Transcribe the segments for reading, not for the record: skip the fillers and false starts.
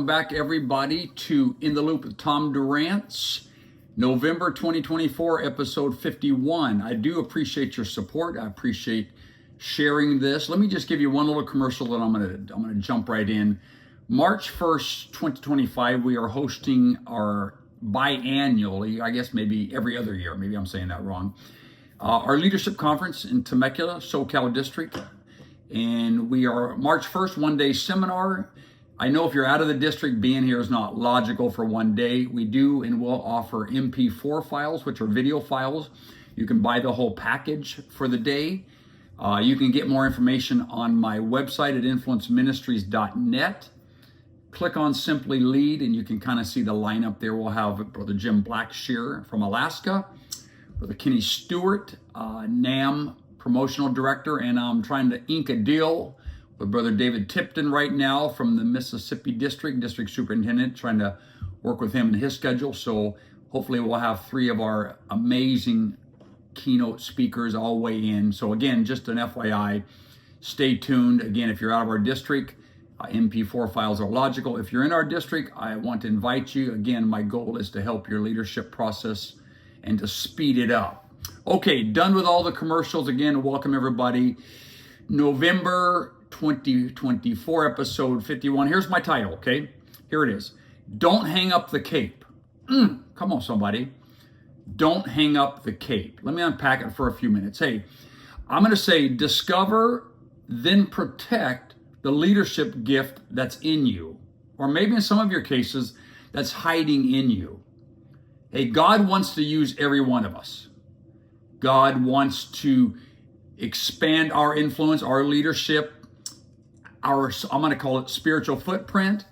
Back, everybody, to In the Loop with Tom Durant's November 2024, episode 51. I do appreciate your support. I appreciate sharing this. Let me just give you one little commercial that I'm gonna jump right in. March 1st, 2025, we are hosting our biannually, I guess maybe every other year, maybe I'm saying that wrong, our leadership conference in Temecula, SoCal District. And we are March 1st, one-day seminar. I know if you're out of the district, being here is not logical for one day. We do and will offer MP4 files, which are video files. You can buy the whole package for the day. You can get more information on my website at influenceministries.net. Click on Simply Lead and you can kind of see the lineup there. We'll have Brother Jim Blackshear from Alaska, Brother Kenny Stewart, NAM Promotional Director, and I'm trying to ink a deal with Brother David Tipton right now from the Mississippi District Superintendent, trying to work with him in his schedule. So hopefully we'll have 3 of our amazing keynote speakers all weigh in. So again, just an FYI, stay tuned. Again, if you're out of our district, MP4 files are logical. If you're in our district, I want to invite you. Again, my goal is to help your leadership process and to speed it up. Okay, done with all the commercials. Again, welcome everybody. November 2024, episode 51. Here's my title, okay? Here it is. Don't hang up the cape. Come on, somebody. Don't hang up the cape. Let me unpack it for a few minutes. Hey, I'm going to say discover, then protect the leadership gift that's in you. Or maybe in some of your cases, that's hiding in you. Hey, God wants to use every one of us. God wants to expand our influence, our leadership, I'm going to call it spiritual footprint.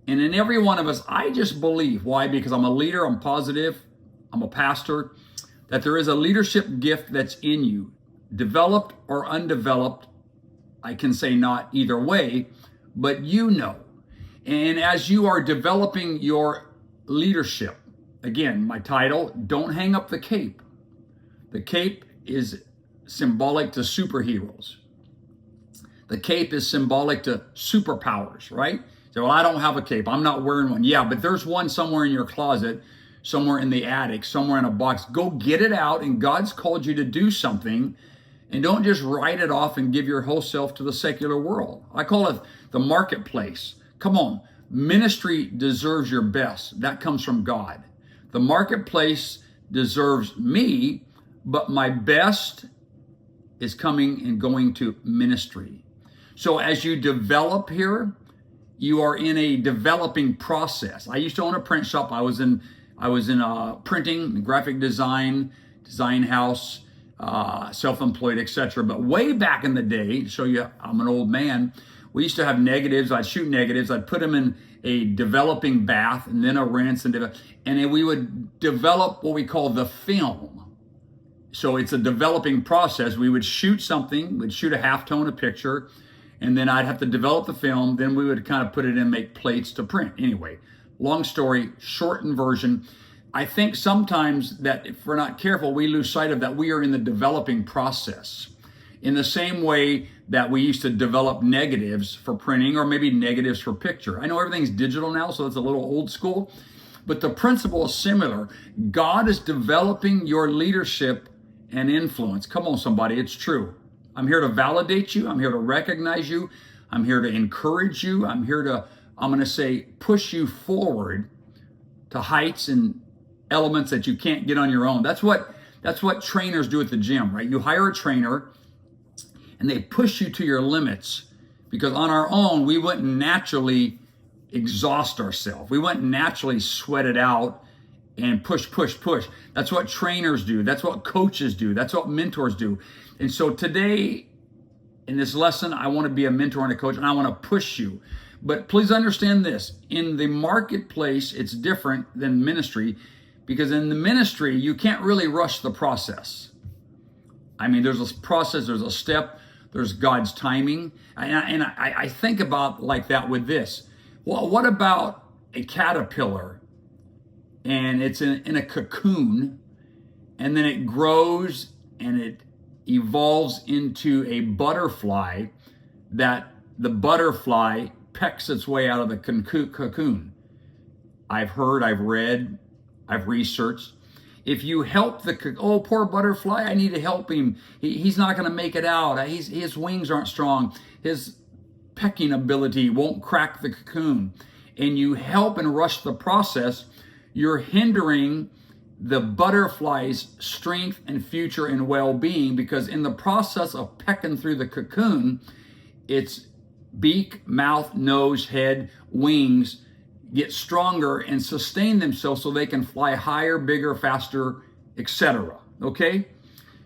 And in every one of us, I just believe, why? Because I'm a leader, I'm positive, I'm a pastor, that there is a leadership gift that's in you, developed or undeveloped. I can say not either way, but you know. And as you are developing your leadership, again, my title, don't hang up the cape. The cape is symbolic to superheroes. The cape is symbolic to superpowers, right? So, well, I don't have a cape. I'm not wearing one. Yeah, but there's one somewhere in your closet, somewhere in the attic, somewhere in a box. Go get it out, and God's called you to do something. And don't just write it off and give your whole self to the secular world. I call it the marketplace. Come on, ministry deserves your best. That comes from God. The marketplace deserves me, but my best is coming and going to ministry. So as you develop here, you are in a developing process. I used to own a print shop. I was in printing, graphic design house, self-employed, etc. But way back in the day, to show you I'm an old man, we used to have negatives. I'd shoot negatives. I'd put them in a developing bath and then a rinse and then we would develop what we call the film. So it's a developing process. We would shoot something, we'd shoot a halftone, a picture, and then I'd have to develop the film. Then we would kind of put it in, make plates to print. Anyway, long story, shortened version. I think sometimes that if we're not careful, we lose sight of that we are in the developing process. In the same way that we used to develop negatives for printing or maybe negatives for picture. I know everything's digital now, so it's a little old school, but the principle is similar. God is developing your leadership and influence. Come on, somebody, it's true. I'm here to validate you. I'm here to recognize you. I'm here to encourage you. I'm going to say, push you forward to heights and elements that you can't get on your own. That's what trainers do at the gym, right? You hire a trainer and they push you to your limits, because on our own, we wouldn't naturally exhaust ourselves. We wouldn't naturally sweat it out and push. That's what trainers do. That's what coaches do. That's what mentors do. And so today, in this lesson, I want to be a mentor and a coach, and I want to push you. But please understand this. In the marketplace, it's different than ministry, because in the ministry, you can't really rush the process. I mean, there's a process, there's a step, there's God's timing. And I think about like that with this. Well, what about a caterpillar and it's in a cocoon, and then it grows and it evolves into a butterfly, that the butterfly pecks its way out of the cocoon. I've heard, I've read, I've researched. If you help the, oh, poor butterfly, I need to help him. He's not going to make it out. His wings aren't strong. His pecking ability won't crack the cocoon. And you help and rush the process, you're hindering the butterfly's strength and future and well-being, because in the process of pecking through the cocoon, its beak, mouth, nose, head, wings get stronger and sustain themselves so they can fly higher, bigger, faster, etc. Okay?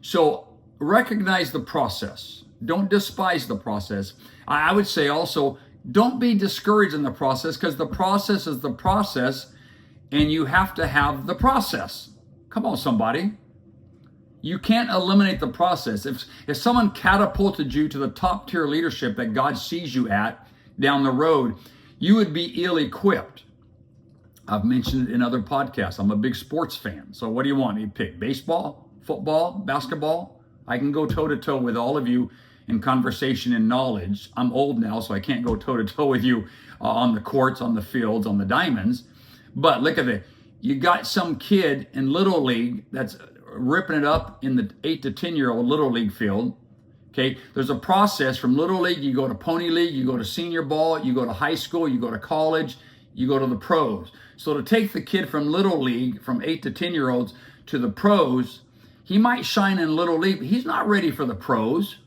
So recognize the process. Don't despise the process. I would say also, don't be discouraged in the process, because the process is the process, and you have to have the process. Come on, somebody. You can't eliminate the process. If someone catapulted you to the top tier leadership that God sees you at down the road, you would be ill-equipped. I've mentioned it in other podcasts. I'm a big sports fan. So what do you want me to pick? Baseball, football, basketball? I can go toe-to-toe with all of you in conversation and knowledge. I'm old now, so I can't go toe-to-toe with you on the courts, on the fields, on the diamonds. But look at it. You got some kid in Little League that's ripping it up in the 8 to 10-year-old Little League field. Okay, there's a process from Little League, you go to Pony League, you go to senior ball, you go to high school, you go to college, you go to the pros. So to take the kid from Little League, from 8 to 10-year-olds to the pros, he might shine in Little League, but he's not ready for the pros.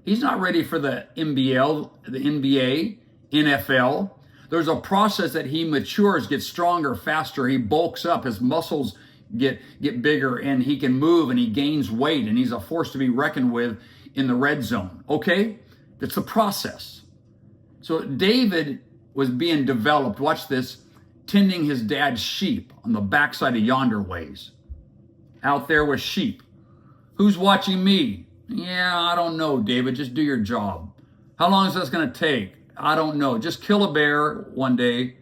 He's not ready for the NBL, the NBA, NFL. There's a process that he matures, gets stronger, faster, he bulks up, his muscles get bigger, and he can move, and he gains weight, and he's a force to be reckoned with in the red zone. Okay? That's the process. So David was being developed, watch this, tending his dad's sheep on the backside of yonder ways. Out there with sheep. Who's watching me? Yeah, I don't know, David. Just do your job. How long is this going to take? I don't know. Just kill a bear one day.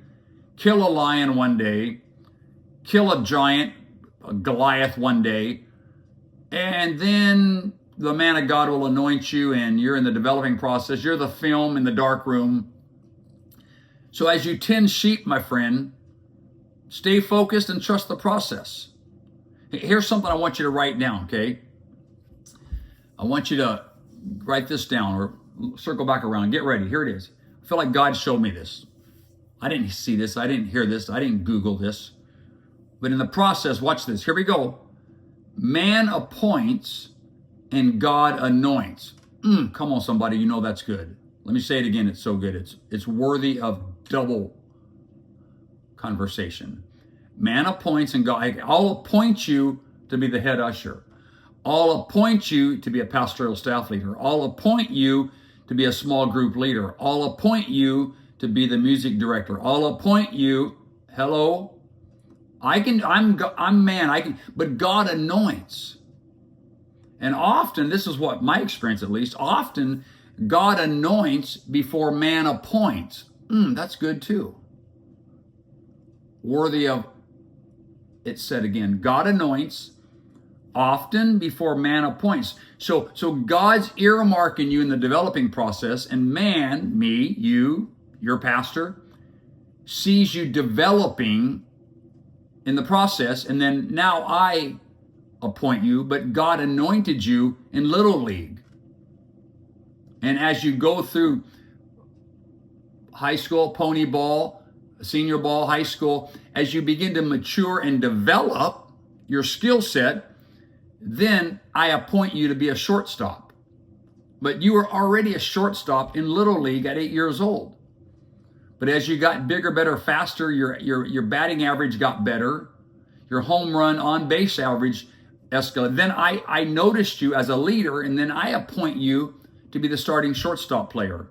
Kill a lion one day. Kill a giant, a Goliath one day. And then the man of God will anoint you, and you're in the developing process. You're the film in the dark room. So as you tend sheep, my friend, stay focused and trust the process. Here's something I want you to write down, okay? I want you to write this down or circle back around. Get ready. Here it is. I feel like God showed me this. I didn't see this. I didn't hear this. I didn't Google this. But in the process, watch this. Here we go. Man appoints and God anoints. Come on, somebody. You know that's good. Let me say it again. It's so good. It's worthy of double conversation. Man appoints and God. I'll appoint you to be the head usher. I'll appoint you to be a pastoral staff leader. I'll appoint you to be a small group leader. I'll appoint you to be the music director. I'll appoint you. Hello? I'm man. But God anoints. And often, this is what my experience at least, often God anoints before man appoints. That's good too. Worthy of, it said again, God anoints often before man appoints. So God's earmarking you in the developing process, and man, me, you, your pastor, sees you developing in the process, and then now I appoint you, but God anointed you in Little League. And as you go through high school, pony ball, senior ball, high school, as you begin to mature and develop your skill set, then I appoint you to be a shortstop. But you were already a shortstop in Little League at 8 years old. But as you got bigger, better, faster, your batting average got better, your home run on base average escalated. Then I noticed you as a leader, and then I appoint you to be the starting shortstop player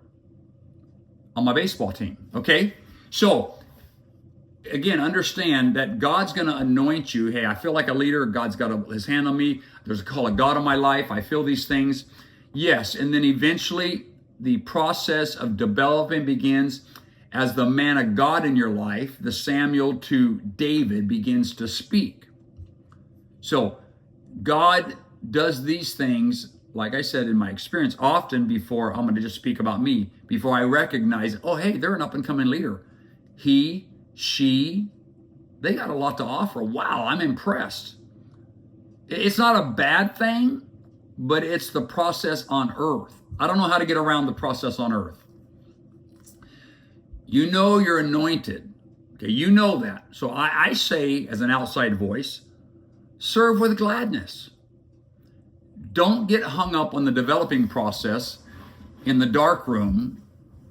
on my baseball team. Okay? So again, understand that God's going to anoint you. Hey, I feel like a leader. God's got his hand on me. There's a call of God on my life. I feel these things. Yes. And then eventually the process of developing begins as the man of God in your life, the Samuel to David, begins to speak. So God does these things like I said, in my experience, often before, I'm going to just speak about me, before I recognize, oh, hey, they're an up and coming leader. He, she, they got a lot to offer. Wow, I'm impressed. It's not a bad thing, but it's the process on earth. I don't know how to get around the process on earth. You know you're anointed. Okay, you know that. So I say, as an outside voice, serve with gladness. Don't get hung up on the developing process in the dark room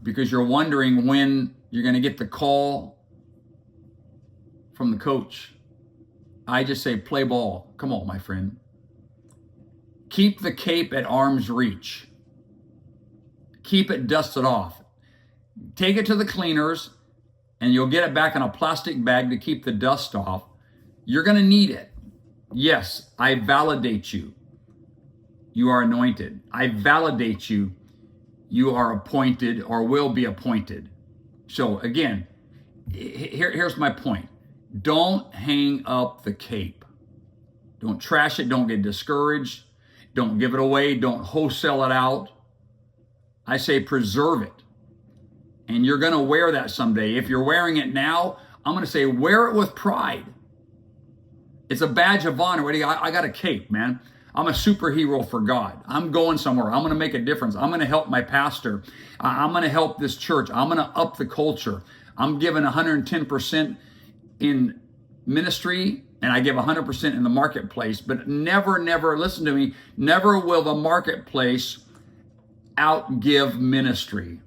because you're wondering when you're going to get the call from the coach. I just say, play ball. Come on, my friend. Keep the cape at arm's reach. Keep it dusted off. Take it to the cleaners and you'll get it back in a plastic bag to keep the dust off. You're going to need it. Yes, I validate you. You are anointed. I validate you. You are appointed or will be appointed. So again, here's my point. Don't hang up the cape. Don't trash it. Don't get discouraged. Don't give it away. Don't wholesale it out. I say preserve it. And you're going to wear that someday. If you're wearing it now, I'm going to say wear it with pride. It's a badge of honor. I got a cape, man. I'm a superhero for God. I'm going somewhere. I'm going to make a difference. I'm going to help my pastor. I'm going to help this church. I'm going to up the culture. I'm giving 110% in ministry, and I give 100% in the marketplace. But never, listen to me, never will the marketplace outgive ministry.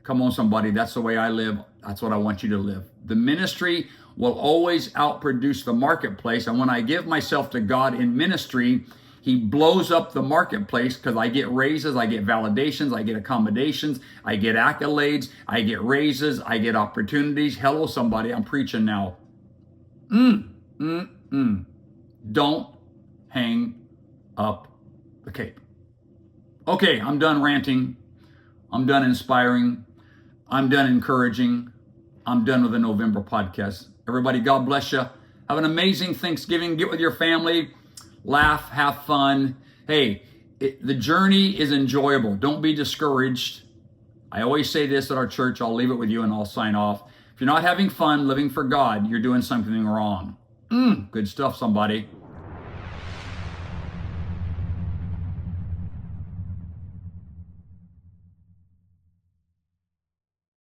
Come on, somebody. That's the way I live. That's what I want you to live. The ministry will always outproduce the marketplace. And when I give myself to God in ministry, He blows up the marketplace because I get raises, I get validations, I get accommodations, I get accolades, I get raises, I get opportunities. Hello, somebody. I'm preaching now. Don't hang up the cape. Okay, I'm done ranting. I'm done inspiring. I'm done encouraging. I'm done with the November podcast. Everybody, God bless you. Have an amazing Thanksgiving. Get with your family. Laugh, have fun. Hey, the journey is enjoyable. Don't be discouraged. I always say this at our church. I'll leave it with you and I'll sign off. If you're not having fun living for God, you're doing something wrong. Good stuff, somebody.